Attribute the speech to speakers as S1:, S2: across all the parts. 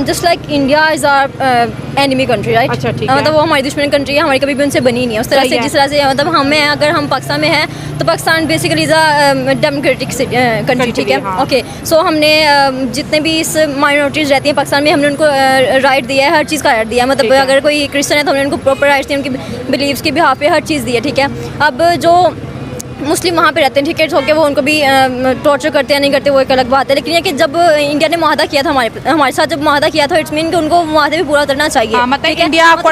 S1: Just like India is our enemy country, right.
S2: अच्छा, ठीक है।
S1: मतलब वो हमारी दुश्मन कंट्री है, हमारी कभी भी उनसे बनी नहीं है उस तरह
S2: सही
S1: से,
S2: है।
S1: जिस तरह से मतलब हमें अगर हम पाकिस्तान में हैं तो Pakistan basically is a democratic country, ठीक है।
S2: हाँ।
S1: ओके, सो हमने जितने भी इस माइनॉरिटीज़ रहती हैं पाकिस्तान में, हमने उनको राइट दिया है, हर चीज़ का राइट दिया है। मतलब
S2: ठीक है।
S1: अगर कोई क्रिश्चियन है तो हमने उनको प्रॉपर राइट्स दिए, उनकी बिलीव्स के बिहाफ पे हर चीज़ दी है, ठीक है। अब जो मुस्लिम वहाँ पे रहते हैं, ठीक है, होके वो उनको भी टॉर्चर करते हैं, नहीं करते वो एक अलग बात है। लेकिन ये कि जब इंडिया ने मुआहदा किया था हमारे साथ, जब मुआहदा किया था, इट्स मीन कि उनको मुआहदे भी पूरा उतरना चाहिए।
S2: हाँ, मतलब
S1: ठीक है?
S2: इंडिया
S1: मतलब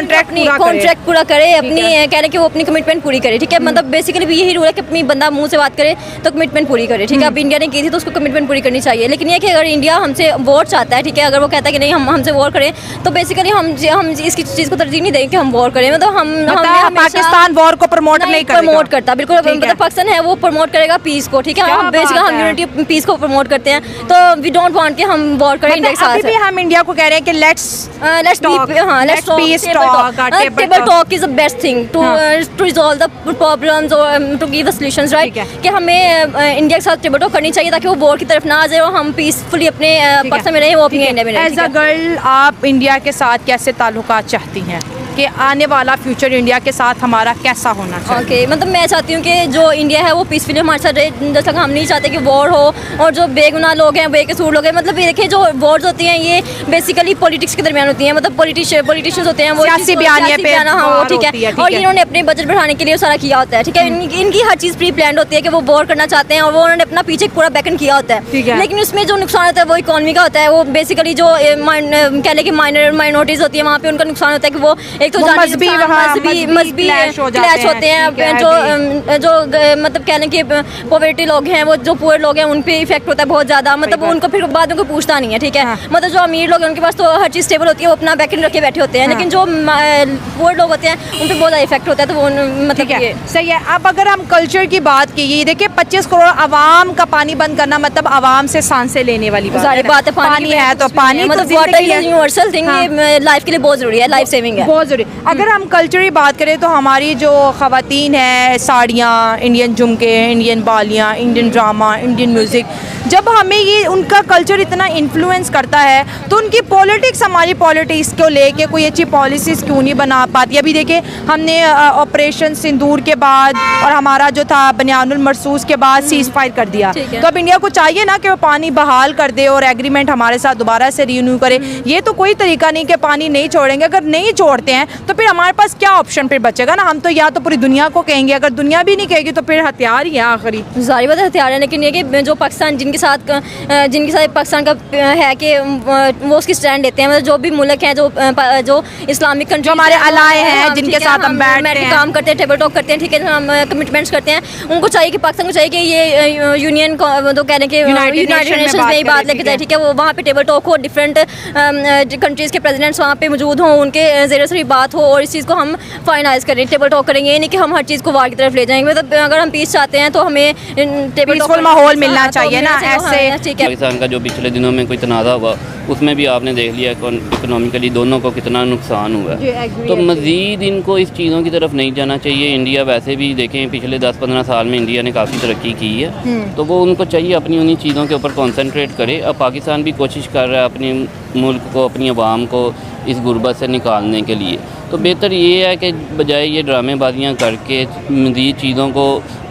S2: कॉन्ट्रैक्ट
S1: पूरा करे, अपनी कह रहे कि वो अपनी कमिटमेंट पूरी करे, ठीक है। मतलब बेसिकली भी यही रूल है कि अपनी बंदा मुंह से बात करे तो कमिटमेंट पूरी करे, ठीक है। अब इंडिया ने की थी तो उसको कमिटमेंट पूरी करनी चाहिए। लेकिन ये कि अगर इंडिया हमसे वॉर चाहता है, ठीक है, अगर वो कहता है कि नहीं हम हमसे वॉर करें, तो बेसिकली हम इसकी चीज़ को तरजीह नहीं देंगे कि हम वॉर करें। मतलब हम
S2: पाकिस्तान वॉर को प्रमोट नहीं
S1: प्रमोट करता, बिल्कुल।
S2: ठीक है।
S1: मतलब पाकिस्तान है वो प्रमोट करेगा पीस को, ठीक है।
S2: क्या
S1: हम बेसिकली
S2: बात
S1: हम
S2: है।
S1: यूनिटी पीस को प्रमोट करते हैं, तो वी डोंट वांट कि हम वॉर करें इंडिया के
S2: मतलब अभी
S1: साथ।
S2: भी हम इंडिया को कह रहे हैं कि let's
S1: table talk is the best thing to resolve the problems और to give the solutions, right.
S2: ठीक है।
S1: कि हमें इंडिया के साथ टेबल टॉक करनी चाहिए ताकि वो वॉर की तरफ ना आ जाए और हम पीसफुली अपने पाकिस्तान में रहें, वो अपनी इंडिया में रहें।
S2: एज अ गर्ल आप इंडिया के साथ कैसे ताल्लुकात चाहती हैं कि आने वाला फ्यूचर इंडिया के साथ हमारा कैसा होना चाहिए?
S1: ओके, मतलब मैं चाहती हूँ कि जो इंडिया है वो पीसफुली हमारे साथ रहे। जैसा कि हम नहीं चाहते कि वॉर हो, और जो बेगुनाह लोग हैं, बेकसूर लोग हैं, मतलब ये देखिए जो वॉर्स होती हैं ये बेसिकली पॉलिटिक्स के दरमियान होती हैं। मतलब पॉलिटिशियंस होते हैं वो
S2: सियासी बयानिए पे
S1: हाँ, वो ठीक
S2: होती है,
S1: है।
S2: ठीक
S1: और
S2: है।
S1: इन्होंने अपने बजट बढ़ाने के लिए सारा किया होता है, ठीक है। इनकी हर चीज़ प्री प्लान होती है कि वो वॉर करना चाहते हैं और वो उन्होंने अपना पीछे पूरा बैकन किया होता
S2: ठीक
S1: है।
S2: है।
S1: लेकिन उसमें जो नुकसान होता है वो इकोनॉमी का होता है। वो बेसिकली जो कह लें कि माइनॉरिटीज़ होती है वहाँ पे उनका नुकसान होता है कि वो एक तो मजहबी क्लैश होते हैं। जो मतलब कह लें कि पॉवर्टी लोग हैं, वो जो पुअर लोग हैं, उन पे इफेक्ट होता है बहुत ज़्यादा। मतलब उनको फिर बाद में कोई पूछता नहीं है, ठीक है। मतलब जो अमीर लोग हैं उनके पास तो हर चीज़ स्टेबल होती है, वो अपना बैकएंड रख के बैठे होते हैं। लेकिन जो पुअर लोग होते हैं उन पे बहुत ज़्यादा इफेक्ट होता है। तो वो मतलब ये
S2: सही है। अब अगर हम कल्चर की बात की, ये देखिए 25 करोड़ आवाम का पानी बंद करना मतलब आवाम से सांसें लेने वाली
S1: सारी बात है। पानी
S2: है तो पानी
S1: मतलब वाटर इज यूनिवर्सल थिंग, ये लाइफ के लिए बहुत ज़रूरी है, लाइफ सेविंग है,
S2: बहुत ज़रूरी। अगर हम कल्चर की बात करें तो हमारी जो ख़वातीन है, साड़ियाँ, इंडियन झुमके, इंडियन बालियाँ, इंडियन ड्रामा, इंडियन म्यूज़िक, जब हमें ये उनका कल्चर इतना इन्फ्लुएंस करता है तो उनकी पॉलिटिक्स, हमारी पॉलिटिक्स को लेके कोई अच्छी पॉलिसीज़ क्यों नहीं बना पाती? अभी देखिए हमने ऑपरेशन सिंदूर के बाद और हमारा जो था बनियानुल मरसूस के बाद सीज़ फायर कर दिया, तो अब इंडिया को चाहिए ना कि वो पानी बहाल कर दे और एग्रीमेंट हमारे साथ दोबारा से रिन्यू करे। ये तो कोई तरीका नहीं कि पानी नहीं छोड़ेंगे। अगर नहीं छोड़ते हैं तो फिर हमारे पास क्या ऑप्शन फिर बचेगा ना? हम तो या तो पूरी दुनिया को कहेंगे, अगर दुनिया भी नहीं कहेगी तो फिर हथियार ही है आखिरी।
S1: जारी बात है हथियार है। लेकिन ये कि जो पाकिस्तान जिनके साथ पाकिस्तान का है कि वो उसकी स्टैंड लेते हैं। मतलब जो भी मुल्क हैं जो इस्लामिक कंट्री
S2: हमारे अलाए हैं, जिनके साथ हम बैठते हैं,
S1: काम करते हैं, टेबल टॉक करते हैं, ठीक है, हम कमिटमेंट्स करते हैं, उनको चाहिए कि पाकिस्तान को चाहिए कि ये यूनियन तो कह रहे हैं कि यूनाइटेड नेशंस में ही बात लेके जाए, ठीक है। वो वहाँ पे टेबल टॉक हो, डिफरेंट कंट्रीज़ के प्रेसिडेंट्स वहाँ पे मौजूद हों, उनके ज़रिए से बात हो और इस चीज़ को हम फाइनलाइज करें, टेबल टॉक करेंगे। ये नहीं कि हम हर चीज़ को वार की तरफ ले जाएंगे। मतलब अगर हम पीस चाहते हैं तो हमें टेबल टॉक
S2: माहौल मिलना चाहिए ना। ऐसे
S1: ठीक है।
S3: पाकिस्तान का जो पिछले दिनों में कोई तनाज़ा हुआ उसमें भी आपने देख लिया इकोनॉमिकली दोनों को कितना नुकसान हुआ है। तो मज़ीद इनको इस चीज़ों की तरफ नहीं जाना चाहिए। इंडिया वैसे भी देखें पिछले 10-15 साल में इंडिया ने काफ़ी तरक्की की है, तो वो उनको चाहिए अपनी उन्हीं चीज़ों के ऊपर कॉन्सेंट्रेट करे। अब पाकिस्तान भी कोशिश कर रहा है अपने मुल्क को, अपनी आवाम को इस गुर्बत से निकालने के लिए। तो बेहतर ये है कि बजाय ये ड्रामेबाजियाँ करके मज़ीद चीज़ों को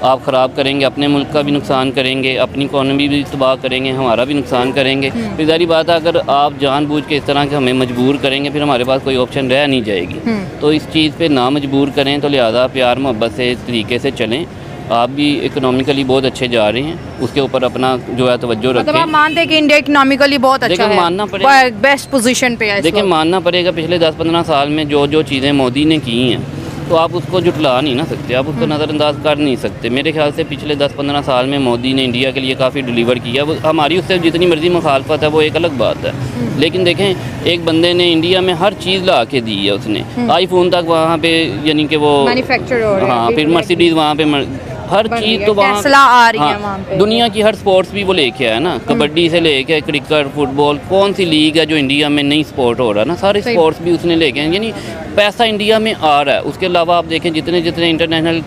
S3: आप ख़राब करेंगे, अपने मुल्क का भी नुकसान करेंगे, अपनी इकॉनमी भी तबाह करेंगे, हमारा भी नुकसान करेंगे। फिर जारी बात है अगर आप जानबूझ के इस तरह के हमें मजबूर करेंगे फिर हमारे पास कोई ऑप्शन रह नहीं जाएगी। तो इस चीज़ पे ना मजबूर करें। तो लिहाजा प्यार मोहब्बत से इस तरीके से चलें। आप भी इकोनॉमिकली बहुत अच्छे जा रहे हैं, उसके ऊपर अपना जो है तवज्जो रखें।
S2: मतलब आप मानते हैं कि इंडिया इकोनॉमिकली बहुत अच्छा है,
S3: मानना पड़ेगा,
S2: बेस्ट पोजीशन पे है।
S3: देखिए मानना पड़ेगा पिछले 10-15 साल में जो चीज़ें मोदी ने की हैं तो आप उसको जुटला नहीं ना सकते, आप उसको नज़रअंदाज कर नहीं सकते। मेरे ख्याल से पिछले 10-15 साल में मोदी ने इंडिया के लिए काफ़ी डिलीवर किया। हमारी उससे जितनी मर्जी मुखालफत है वो एक अलग बात है, लेकिन देखें एक बंदे ने इंडिया में हर चीज़ ला के दी है। उसने आईफोन तक वहाँ पे यानी कि वो
S2: मैन्युफैक्चर हो रहा है।
S3: हाँ, फिर मर्सिडीज़ वहाँ पे हर
S2: बन
S3: चीज़
S2: गया,
S3: तो वहाँ
S2: टेस्ला आ रही है वहाँ पे।
S3: दुनिया की हर स्पोर्ट्स भी वो लेके आया ना, कबड्डी से लेके क्रिकेट, फुटबॉल, कौन सी लीग है जो इंडिया में नहीं स्पोर्ट हो रहा ना, सारे
S2: सही।
S3: स्पोर्ट्स भी उसने लेके आए, यानी पैसा इंडिया में आ रहा है। उसके अलावा आप देखें जितने जितने इंटरनेशनल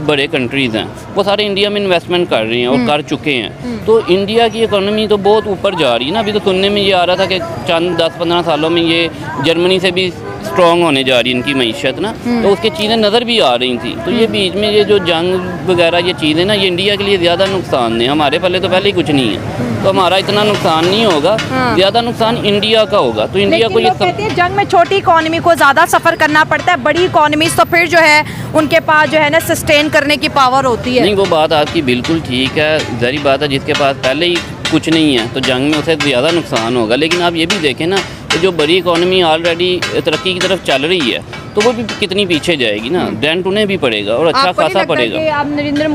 S3: बड़े कंट्रीज़ हैं वो सारे इंडिया में इन्वेस्टमेंट कर रही हैं और कर चुके हैं। तो इंडिया की इकोनॉमी तो बहुत ऊपर जा रही है ना। अभी तो सुनने में ये आ रहा था कि चंद 10-15 सालों में ये जर्मनी से भी स्ट्रॉन्ग होने जा रही है इनकी मीशत ना, तो उसकी चीज़ें नज़र भी आ रही थी। तो ये बीच में ये जो जंग वगैरह ये चीज़ें ना, ये इंडिया के लिए ज़्यादा नुकसान है। हमारे पल्ले तो पहले ही कुछ नहीं है, तो हमारा इतना नुकसान नहीं होगा, ज़्यादा नुकसान इंडिया का होगा। तो इंडिया
S2: लेकिन
S3: को ये
S2: लोग कहते हैं जंग में छोटी इकोनॉमी को ज़्यादा सफ़र करना पड़ता है, बड़ी इकोनॉमी तो फिर जो है उनके पास जो है ना सस्टेन करने की पावर होती है।
S3: नहीं, वो बात आपकी बिल्कुल ठीक है, ज़री बात है। जिसके पास पहले ही कुछ नहीं है तो जंग में उसे ज़्यादा नुकसान होगा। लेकिन आप ये भी देखें ना कि जो बड़ी इकोनॉमी ऑलरेडी तरक्की की तरफ चल रही है तो वो भी कितनी पीछे जाएगी ना, डेंट उन्हें भी पड़ेगा और अच्छा
S2: आपको नहीं
S3: खासा
S2: लगता
S3: पड़ेगा।
S2: कि अब नरेंद्र